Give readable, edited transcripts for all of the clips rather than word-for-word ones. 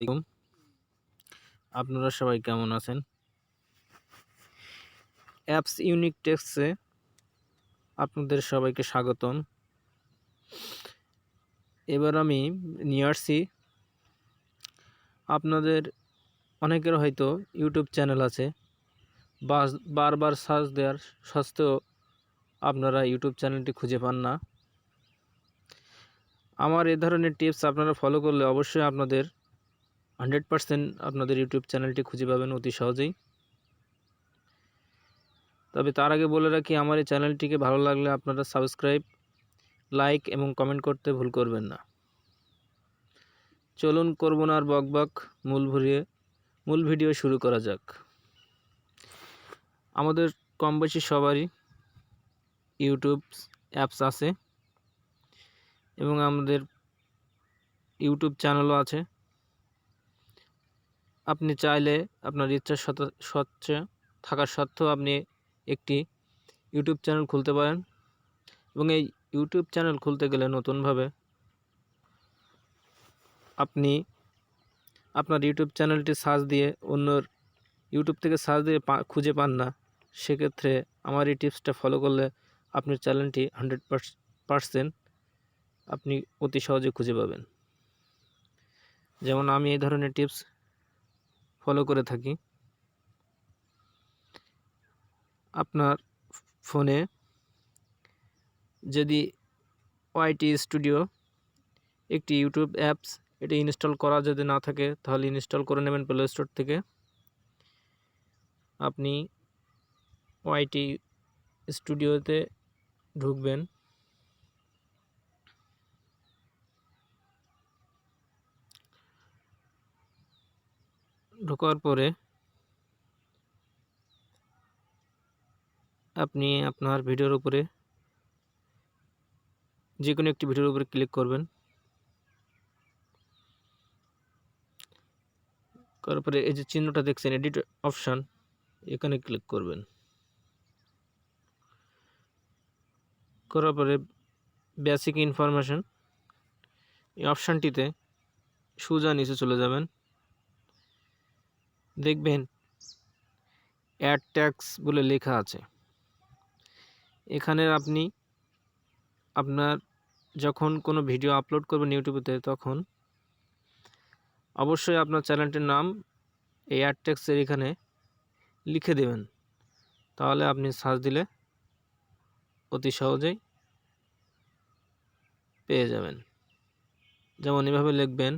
আলাইকুম। আপনারা সবাই কেমন আছেন? অ্যাপস ইউনিক টেক্সে আপনাদের সবাইকে স্বাগতম। এবার আমি নিয়ে আসছি, আপনাদের অনেকের হয়তো ইউটিউব চ্যানেল আছে, বারবার সার্চ দেওয়ার সত্ত্বেও আপনারা ইউটিউব চ্যানেলটি খুঁজে পান না। আমার এ ধরনের টিপস আপনারা ফলো করলে অবশ্যই আপনাদের 100% আপনাদের ইউটিউব চ্যানেলটি খুঁজে পাবেন অতি সহজেই। তবে তার আগে বলে রাখি, আমার এই চ্যানেলটিকে ভালো লাগলে আপনারা সাবস্ক্রাইব, লাইক এবং কমেন্ট করতে ভুল করবেন না। চলুন করব না আর বকবক, মূল ভিডিও শুরু করা যাক। আমাদের কম বেশি সবারই ইউটিউব অ্যাপস আছে এবং আমাদের ইউটিউব চ্যানেলও আছে। আপনি চাইলে আপনার ইচ্ছা থাকা সত্ত্বেও আপনি একটি ইউটিউব চ্যানেল খুলতে পারেন এবং এই ইউটিউব চ্যানেল খুলতে গেলে নতুনভাবে আপনি আপনার ইউটিউব চ্যানেলটি সার্চ দিয়ে ইউটিউব থেকে সার্চ দিয়ে খুঁজে পান না, সেক্ষেত্রে আমার এই টিপসটা ফলো করলে আপনার চ্যানেলটি 100% আপনি অতি সহজে খুঁজে পাবেন। যেমন আমি এই ধরনের টিপস ফলো করে থাকি। আপনার ফোনে যদি ওয়াইটি স্টুডিও একটি ইউটিউব অ্যাপস, এটি ইনস্টল করা যদি না থাকে তাহলে ইনস্টল করে নেবেন প্লে স্টোর থেকে। আপনি ওয়াইটি স্টুডিওতে ঢুকবেন, ঢোকার পরে আপনি আপনার ভিডিওর উপরে যে কোনো একটি ভিডিওর উপরে ক্লিক করবেন। করার পরে এই যে চিহ্নটা দেখছেন এডিট অপশান, এখানে ক্লিক করবেন। করার পরে বেসিক ইনফরমেশন এই অপশানটিতে সোজা নিচে চলে যাবেন, দেখবেন অ্যাড ট্যাক্স বলে লেখা আছে। এখানে আপনি আপনার যখন কোনো ভিডিও আপলোড করবেন ইউটিউবেতে, তখন অবশ্যই আপনার চ্যানেলটির নাম এই অ্যাড ট্যাক্সের এখানে লিখে দেবেন, তাহলে আপনি সার্চ দিলে অতি সহজেই পেয়ে যাবেন। যেমন এভাবে লিখবেন,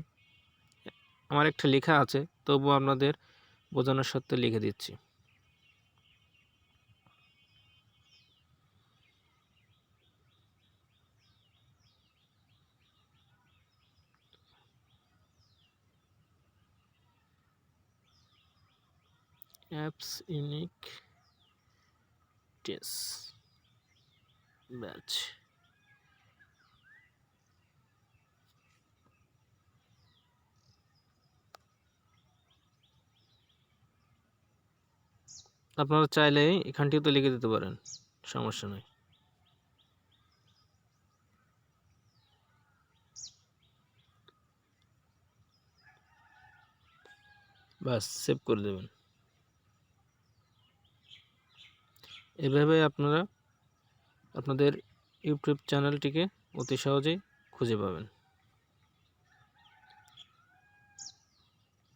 আমার একটা লেখা আছে তবুও আপনাদের বোঝানোর সত্ত্বে লিখে দিচ্ছি। অ্যাপস ইউনিক টেস ব্যাচ। আপনারা চাইলে এখানটিতে লিখে দিতে পারেন, সমস্যা নেই। বাস সেভ করে দেবেন। এভাবে আপনারা আপনাদের ইউটিউব চ্যানেলটিকে অতি সহজেই খুঁজে পাবেন।